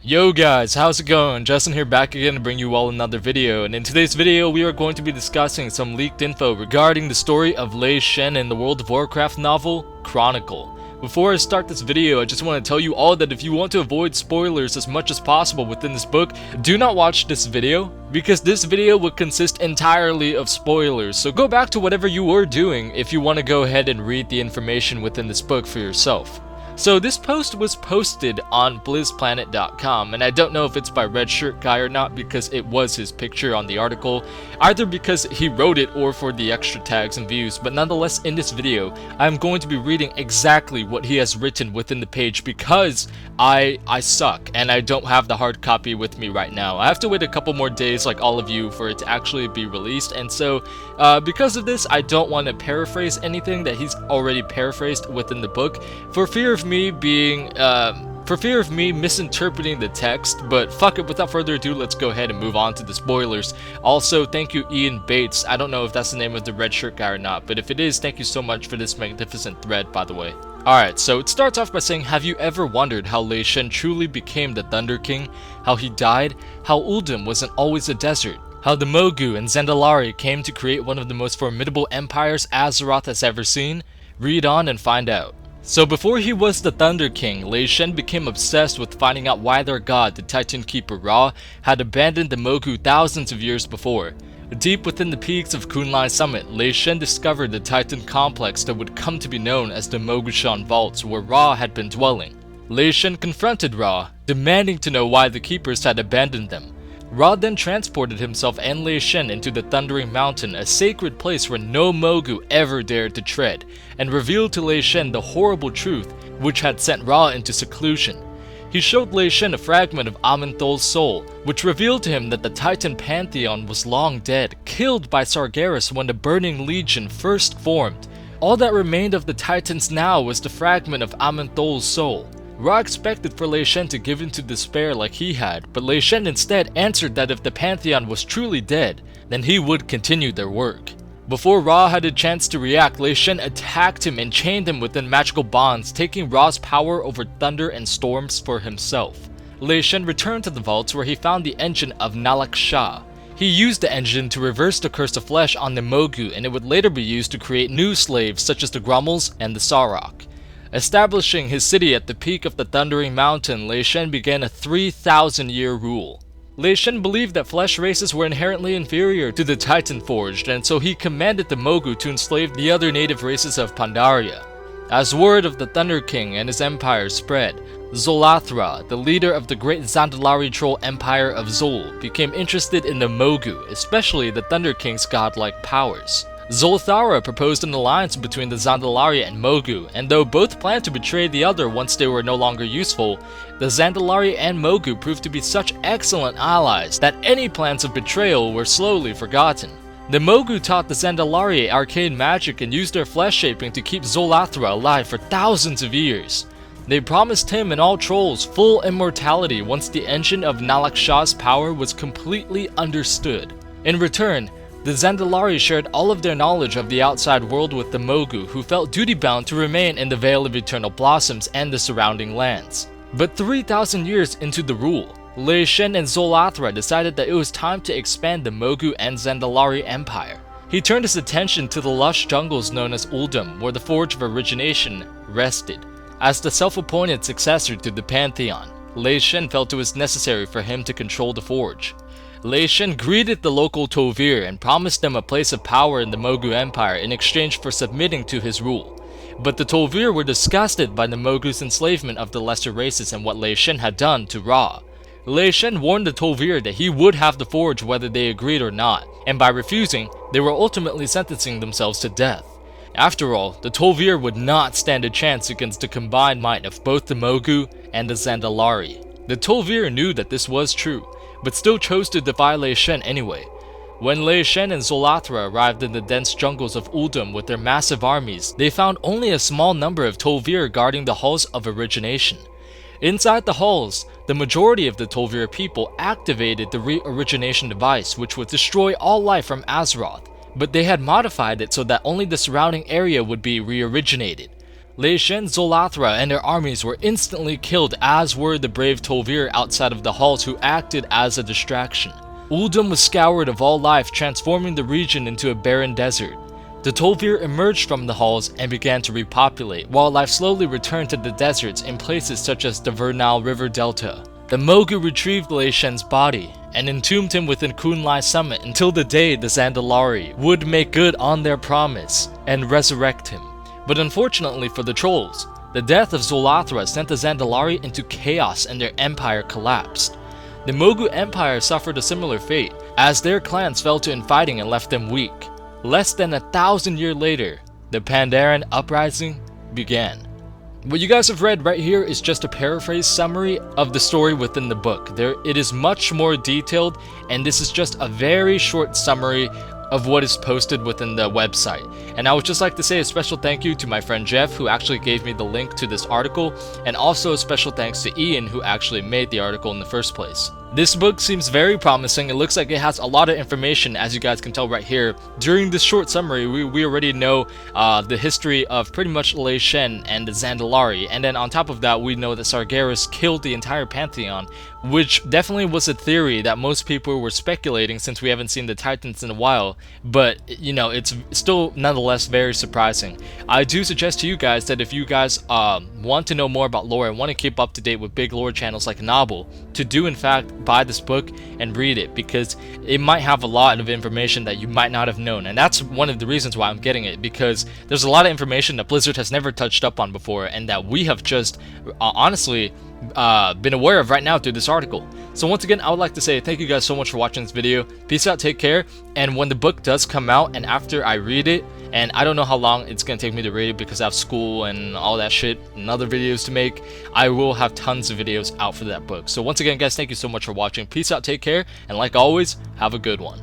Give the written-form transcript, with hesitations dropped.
Yo guys, how's it going? Justin here, back again to bring you all another video, and in today's video we are going to be discussing some leaked info regarding the story of Lei Shen in the World of Warcraft novel, Chronicle. Before I start this video, I just want to tell you all that if you want to avoid spoilers as much as possible within this book, do not watch this video, because this video would consist entirely of spoilers, so go back to whatever you were doing if you want to go ahead and read the information within this book for yourself. So this post was posted on blizzplanet.com, and I don't know if it's by Red Shirt Guy or not because it was his picture on the article, either because he wrote it or for the extra tags and views, but nonetheless in this video I'm going to be reading exactly what he has written within the page because I suck and I don't have the hard copy with me right now. I have to wait a couple more days like all of you for it to actually be released, and so because of this I don't want to paraphrase anything that he's already paraphrased within the book for fear of me misinterpreting the text. But fuck it, without further ado, let's go ahead and move on to the spoilers. Also, thank you Ian Bates. I don't know if that's the name of the red shirt guy or not, but if it is, thank you so much for this magnificent thread, by the way. Alright, so it starts off by saying, have you ever wondered how Lei Shen truly became the Thunder King? How he died? How Uldum wasn't always a desert? How the Mogu and Zandalari came to create one of the most formidable empires Azeroth has ever seen? Read on and find out. So before he was the Thunder King, Lei Shen became obsessed with finding out why their god, the Titan Keeper Ra, had abandoned the Mogu thousands of years before. Deep within the peaks of Kunlai Summit, Lei Shen discovered the Titan complex that would come to be known as the Mogushan Vaults, where Ra had been dwelling. Lei Shen confronted Ra, demanding to know why the Keepers had abandoned them. Ra then transported himself and Lei Shen into the Thundering Mountain, a sacred place where no Mogu ever dared to tread, and revealed to Lei Shen the horrible truth which had sent Ra into seclusion. He showed Lei Shen a fragment of Amanthol's soul, which revealed to him that the Titan Pantheon was long dead, killed by Sargeras when the Burning Legion first formed. All that remained of the Titans now was the fragment of Amanthol's soul. Ra expected for Lei Shen to give in to despair like he had, but Lei Shen instead answered that if the Pantheon was truly dead, then he would continue their work. Before Ra had a chance to react, Lei Shen attacked him and chained him within magical bonds, taking Ra's power over thunder and storms for himself. Lei Shen returned to the vaults where he found the engine of Nalak Shah. He used the engine to reverse the curse of flesh on the Mogu, and it would later be used to create new slaves such as the Grummels and the Sarok. Establishing his city at the peak of the Thundering Mountain, Lei Shen began a 3,000-year rule. Lei Shen believed that flesh races were inherently inferior to the Titan Forged, and so he commanded the Mogu to enslave the other native races of Pandaria. As word of the Thunder King and his empire spread, Zulathra, the leader of the great Zandalari troll empire of Zul, became interested in the Mogu, especially the Thunder King's godlike powers. Zulathra proposed an alliance between the Zandalari and Mogu, and though both planned to betray the other once they were no longer useful, the Zandalari and Mogu proved to be such excellent allies that any plans of betrayal were slowly forgotten. The Mogu taught the Zandalari arcane magic and used their flesh shaping to keep Zulathra alive for thousands of years. They promised him and all trolls full immortality once the engine of Nalak Shah's power was completely understood. In return, the Zandalari shared all of their knowledge of the outside world with the Mogu, who felt duty-bound to remain in the Vale of Eternal Blossoms and the surrounding lands. But 3,000 years into the rule, Lei Shen and Zulathra decided that it was time to expand the Mogu and Zandalari Empire. He turned his attention to the lush jungles known as Uldum, where the Forge of Origination rested. As the self-appointed successor to the Pantheon, Lei Shen felt it was necessary for him to control the Forge. Lei Shen greeted the local Tovir and promised them a place of power in the Mogu Empire in exchange for submitting to his rule. But the Tovir were disgusted by the Mogu's enslavement of the lesser races and what Lei Shen had done to Ra. Lei Shen warned the Tovir that he would have the Forge whether they agreed or not, and by refusing, they were ultimately sentencing themselves to death. After all, the Tovir would not stand a chance against the combined might of both the Mogu and the Zandalari. The Tovir knew that this was true, but still chose to defy Lei Shen anyway. When Lei Shen and Zulathra arrived in the dense jungles of Uldum with their massive armies, they found only a small number of Tovir guarding the Halls of Origination. Inside the halls, the majority of the Tovir people activated the Re-Origination device, which would destroy all life from Azeroth, but they had modified it so that only the surrounding area would be re-originated. Lei Shen, Zulathra, and their armies were instantly killed, as were the brave Tol'vir outside of the halls who acted as a distraction. Uldum was scoured of all life, transforming the region into a barren desert. The Tol'vir emerged from the halls and began to repopulate, while life slowly returned to the deserts in places such as the Vernal River Delta. The Mogu retrieved Lei Shen's body and entombed him within Kunlai Summit until the day the Zandalari would make good on their promise and resurrect him. But unfortunately for the trolls, the death of Zulathra sent the Zandalari into chaos and their empire collapsed. The Mogu Empire suffered a similar fate, as their clans fell to infighting and left them weak. Less than 1,000 years later, the Pandarian uprising began. What you guys have read right here is just a paraphrase summary of the story within the book. It is much more detailed, and this is just a very short summary of what is posted within the website. And I would just like to say a special thank you to my friend Jeff, who actually gave me the link to this article, and also a special thanks to Ian, who actually made the article in the first place. This book seems very promising. It looks like it has a lot of information, as you guys can tell right here. During this short summary, we already know the history of pretty much Lei Shen and the Zandalari, and then on top of that, we know that Sargeras killed the entire Pantheon, which definitely was a theory that most people were speculating since we haven't seen the Titans in a while, but you know, it's still nonetheless very surprising. I do suggest to you guys that if you guys want to know more about lore and want to keep up to date with big lore channels like Novel, to do in fact buy this book and read it, because it might have a lot of information that you might not have known, and that's one of the reasons why I'm getting it, because there's a lot of information that Blizzard has never touched up on before and that we have just honestly been aware of right now through this article. So once again, I would like to say thank you guys so much for watching this video. Peace out, take care, and when the book does come out and after I read it, and I don't know how long it's gonna take me to read it because I have school and all that shit and other videos to make, I will have tons of videos out for that book. So once again guys, thank you so much for watching. Peace out, take care, and like always, have a good one.